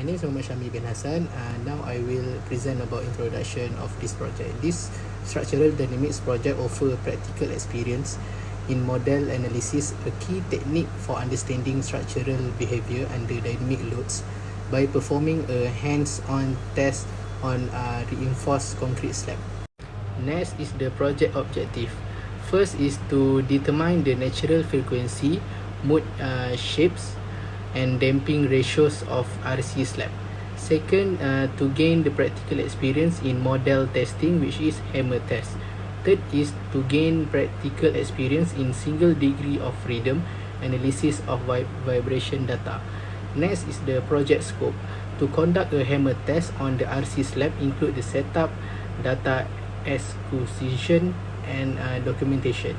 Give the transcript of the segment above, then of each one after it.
My name is Muhammad Syami bin Hassan. Now I will present about introduction of this project. This structural dynamics project offer practical experience in model analysis, a key technique for understanding structural behavior under dynamic loads by performing a hands-on test on reinforced concrete slab. Next is the project objective. First is to determine the natural frequency, mode shapes, and damping ratios of RC slab. Second, to gain the practical experience in model testing, which is hammer test. Third is to gain practical experience in single degree of freedom analysis of vibration data. Next is the project scope. To conduct a hammer test on the RC slab include the setup, data acquisition, and documentation.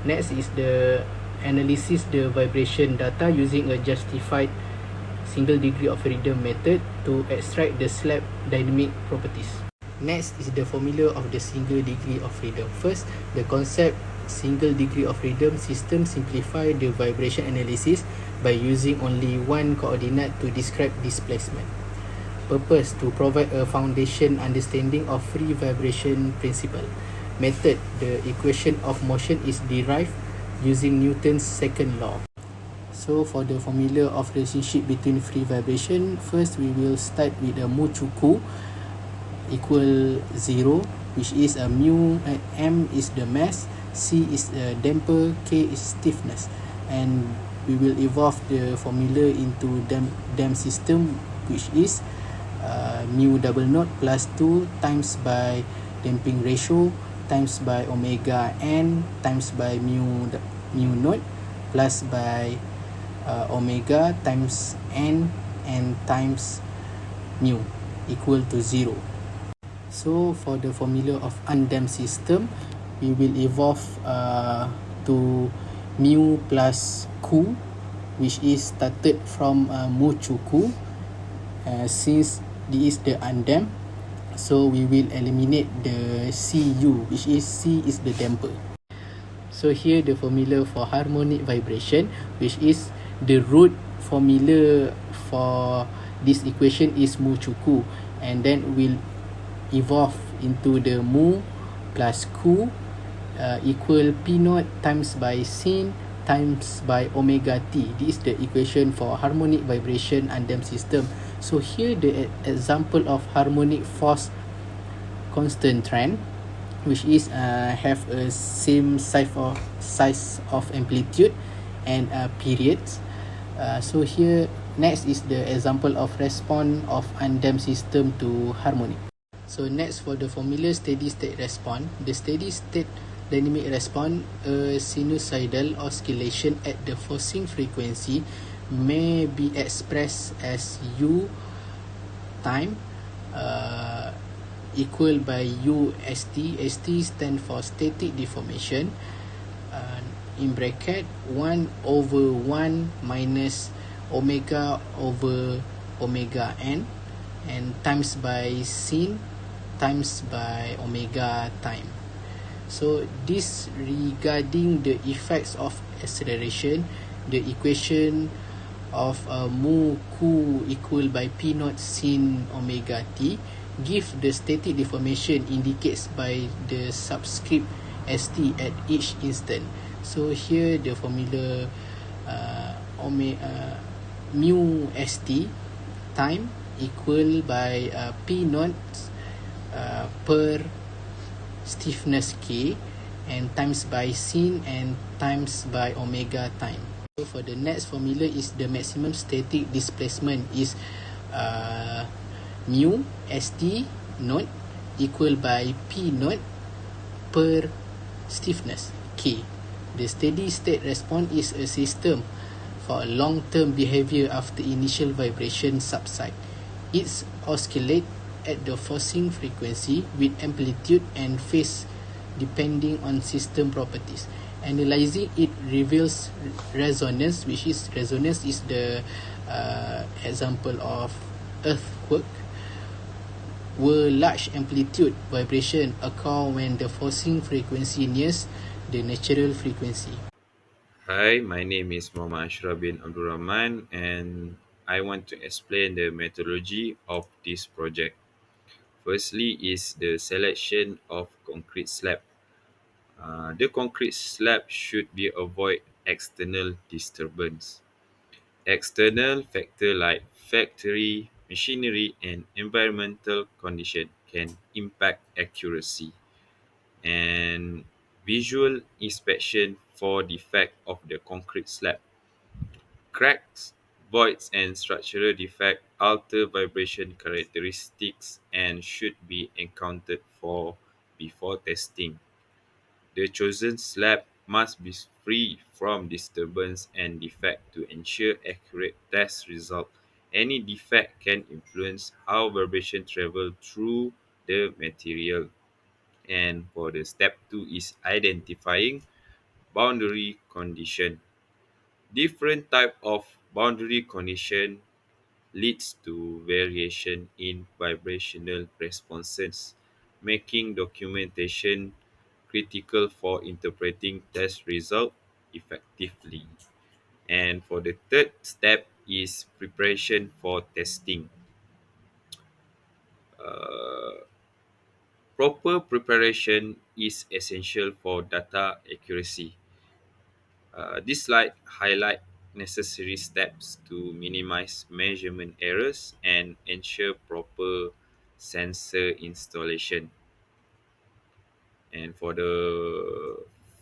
Next is the analysis the vibration data using a justified single degree of freedom method to extract the slab dynamic properties. Next is the formula of the single degree of freedom. First, the concept single degree of freedom system simplify the vibration analysis by using only one coordinate to describe displacement. Purpose, to provide a foundation understanding of free vibration principle. Method, the equation of motion is derived using Newton's second law. So for the formula of relationship between free vibration, first we will start with a mu cuku equal 0, which is a mu, m is the mass, c is a damper, k is stiffness, and we will evolve the formula into dam system, which is mu double naught plus 2 times by damping ratio times by omega n times by mu naught plus by omega times n and times mu equal to 0. So for the formula of undamped system, we will evolve to mu plus q, which is started from mu cuku, since this is the undamped. So we will eliminate the Cu, which is C is the damper. So here the formula for harmonic vibration, which is the root formula for this equation is mu cuku, and then will evolve into the mu plus q equal p naught times by sin times by omega t. This is the equation for harmonic vibration undamped system. So here the example of harmonic force constant trend, which is have a same size of amplitude and periods. So here next is the example of response of undamped system to harmonic. So next for the formula steady state response, the steady state dynamic response, a sinusoidal oscillation at the forcing frequency may be expressed as u time equal by u st. St stand for static deformation, in bracket 1 over 1 minus omega over omega n, and times by sin times by omega time. So this regarding the effects of acceleration, the equation of mu q equal by p naught sin omega t give the static deformation indicates by the subscript st at each instant. So here the formula mu st time equal by p naught per stiffness k and times by sin and times by omega time. So for the next formula is the maximum static displacement is mu st naught equal by p naught per stiffness k. The steady state response is a system for a long-term behavior after initial vibration subside. It oscillates at the forcing frequency with amplitude and phase depending on system properties. Analyzing it reveals resonance, which is resonance is the example of earthquake, where large amplitude vibration occur when the forcing frequency nears the natural frequency. Hi, my name is Muhammad Ashraf bin Abdul Rahman, and I want to explain the methodology of this project. Firstly is the selection of concrete slab. The concrete slab should be avoid external disturbance. External factors like factory, machinery, and environmental condition can impact accuracy. And visual inspection for defect of the concrete slab. Cracks, voids, and structural defect alter vibration characteristics and should be encountered for before testing. The chosen slab must be free from disturbance and defect to ensure accurate test result. Any defect can influence how vibration travel through the material. And for the step 2 is identifying boundary condition. Different type of boundary condition leads to variation in vibrational responses, making documentation critical for interpreting test result effectively. And for the third step is preparation for testing. Uh, Proper preparation is essential for data accuracy. This slide highlight necessary steps to minimize measurement errors and ensure proper sensor installation. And for the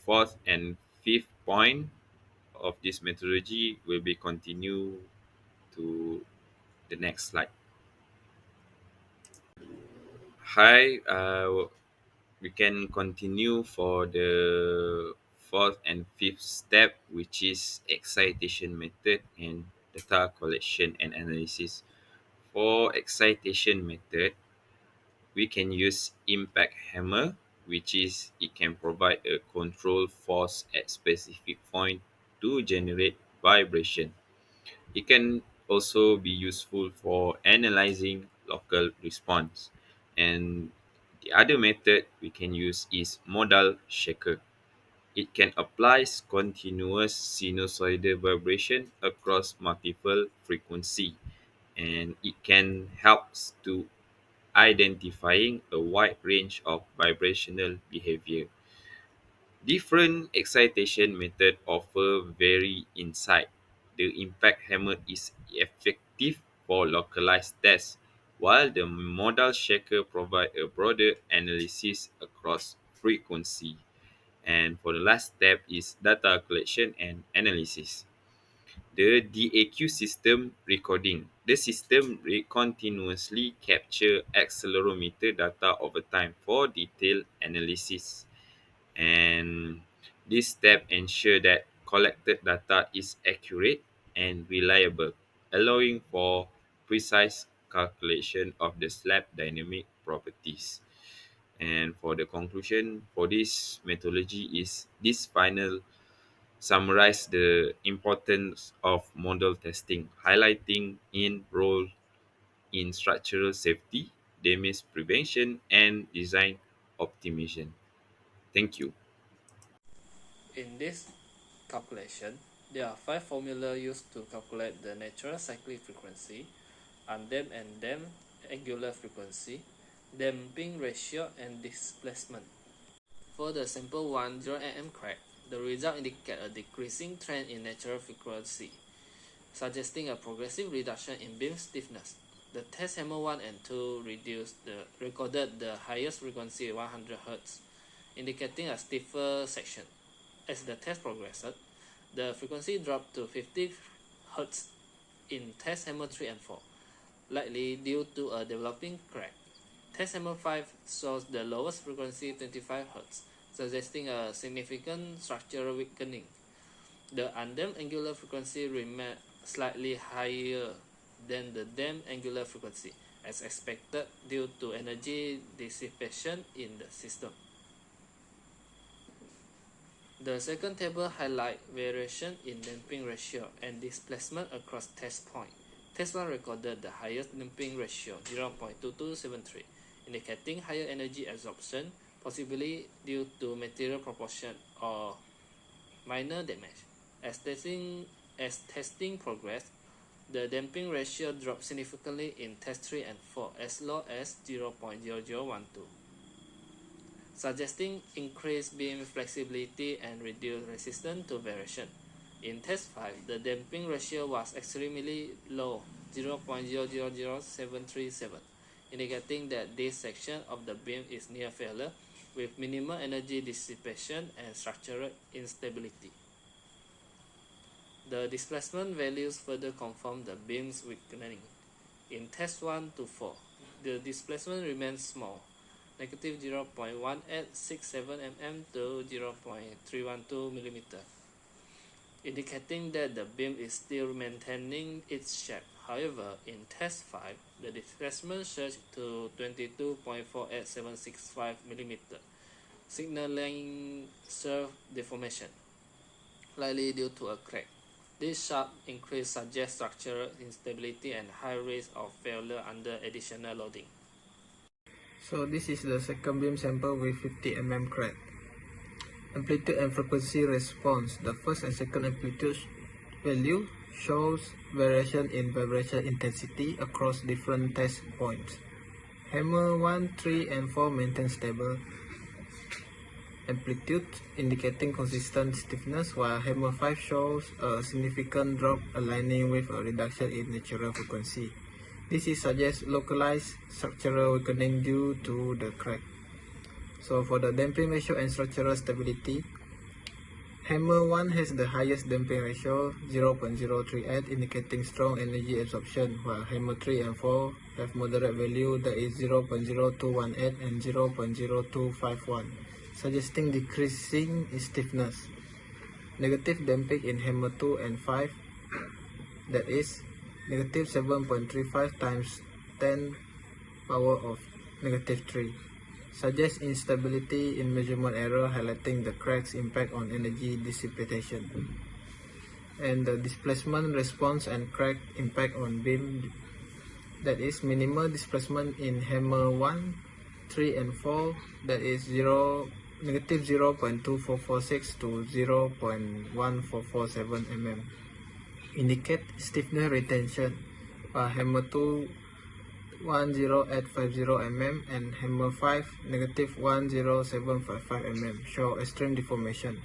fourth and fifth point of this methodology will be continue to the next slide. Hi, we can continue for the fourth and fifth step, which is excitation method and data collection and analysis. For excitation method, we can use impact hammer, which is it can provide a control force at specific point to generate vibration. It can also be useful for analyzing local response. And the other method we can use is modal shaker. It can apply continuous sinusoidal vibration across multiple frequency, and it can help to identifying a wide range of vibrational behavior. Different excitation method offer vary insight. The impact hammer is effective for localized tests, while the modal shaker provide a broader analysis across frequency. And for the last step is data collection and analysis. The DAQ system recording. The system continuously capture accelerometer data over time for detailed analysis, and this step ensure that collected data is accurate and reliable, allowing for precise calculation of the slab dynamic properties. And for the conclusion for this methodology is this final summarize the importance of model testing, highlighting in role in structural safety, damage prevention, and design optimization. Thank you. In this calculation, there are 5 formulas used to calculate the natural cyclic frequency, undamped and damped angular frequency, damping ratio, and displacement. For the sample 1 0 mm crack, the result indicates a decreasing trend in natural frequency, suggesting a progressive reduction in beam stiffness. The test hammer 1 and 2 recorded the highest frequency 100 Hz, indicating a stiffer section. As the test progressed, the frequency dropped to 50 Hz in test hammer 3 and 4, likely due to a developing crack. Test hammer 5 shows the lowest frequency 25 Hz, suggesting a significant structural weakening. The undamped angular frequency remained slightly higher than the damped angular frequency, as expected due to energy dissipation in the system. The second table highlights variation in damping ratio and displacement across test points. Test 1 recorded the highest damping ratio, 0.2273, indicating higher energy absorption, possibly due to material proportion or minor damage. As testing progressed, The damping ratio dropped significantly in test 3 and 4, as low as 0.0012, suggesting increased beam flexibility and reduced resistance to variation. In test 5, the damping ratio was extremely low, 0.000737, indicating that this section of the beam is near failure with minimal energy dissipation and structural instability. The displacement values further confirm the beam's weakening. In test 1 to 4, the displacement remains small, negative 0.1867 mm to 0.312 mm, indicating that the beam is still maintaining its shape. However, in test 5, the displacement surged to 22.48765 mm, signaling surf deformation, likely due to a crack. This sharp increase suggests structural instability and high risk of failure under additional loading. So this is the second beam sample with 50 mm crack. Amplitude and frequency response. The first and second amplitude value shows variation in vibration intensity across different test points. Hammer 1, 3, and 4 maintain stable amplitude, indicating consistent stiffness, while hammer 5 shows a significant drop aligning with a reduction in natural frequency. This suggests localized structural weakening due to the crack. So for the damping ratio and structural stability, hammer 1 has the highest damping ratio, 0.038, indicating strong energy absorption, while hammer 3 and 4 have moderate value, that is 0.0218 and 0.0251, suggesting decreasing stiffness. Negative damping in hammer 2 and 5, that is negative 7.35 times 10 power of negative 3, suggests instability in measurement error, highlighting the crack's impact on energy dissipation. And the displacement response and crack impact on beam, that is minimal displacement in hammer 1, 3 and 4, that is negative 0.2446 to 0.1447 mm, indicate stiffness retention, while hammer 2 10850 mm and hammer 5 negative 10755 mm show extreme deformation.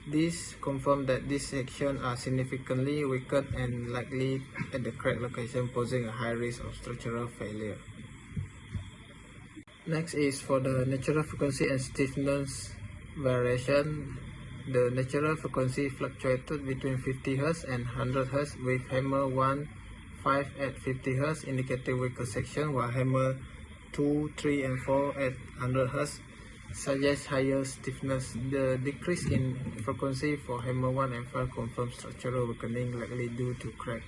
This confirms that these sections are significantly weakened and likely at the crack location, posing a high risk of structural failure. Next is for the natural frequency and stiffness variation. The natural frequency fluctuated between 50 Hz and 100 Hz, with hammer 1, 5 at 50 Hz indicating weaker section, while hammer 2, 3 and 4 at 100 Hz suggests higher stiffness. The decrease in frequency for hammer 1 and 5 confirms structural weakening, likely due to crack.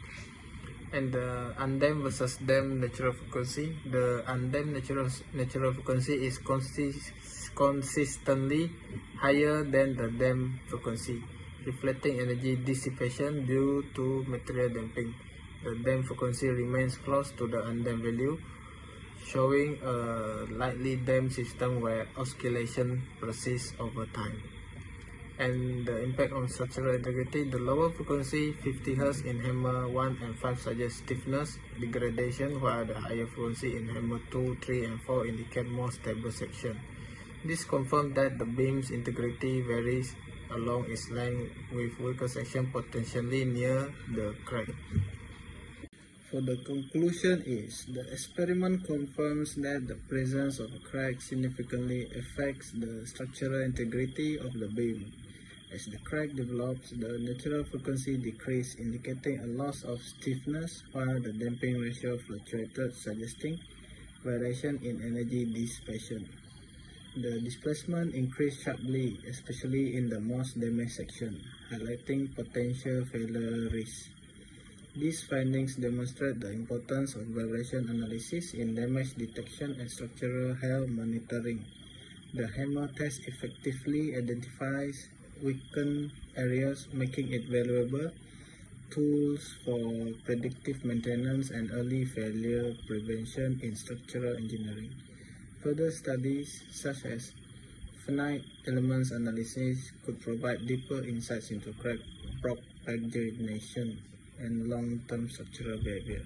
And the undamped versus damped natural frequency. The undamped natural frequency is consistently higher than the damped frequency, reflecting energy dissipation due to material damping. The damped frequency remains close to the undamped value, showing a lightly damped system where oscillation persists over time. And the impact on structural integrity, the lower frequency 50 Hz in hammer 1 and 5 suggests stiffness degradation, while the higher frequency in hammer 2, 3 and 4 indicate more stable section. This confirms that the beam's integrity varies along its length, with weaker section potentially near the crack. For the conclusion is, the experiment confirms that the presence of a crack significantly affects the structural integrity of the beam. As the crack develops, the natural frequency decreases, indicating a loss of stiffness, while the damping ratio fluctuated, suggesting variation in energy dissipation. The displacement increased sharply, especially in the most damaged section, highlighting potential failure risk. These findings demonstrate the importance of vibration analysis in damage detection and structural health monitoring. The hammer test effectively identifies weakened areas, making it valuable tools for predictive maintenance and early failure prevention in structural engineering. Further studies, such as finite elements analysis, could provide deeper insights into crack propagation and long-term structural behavior.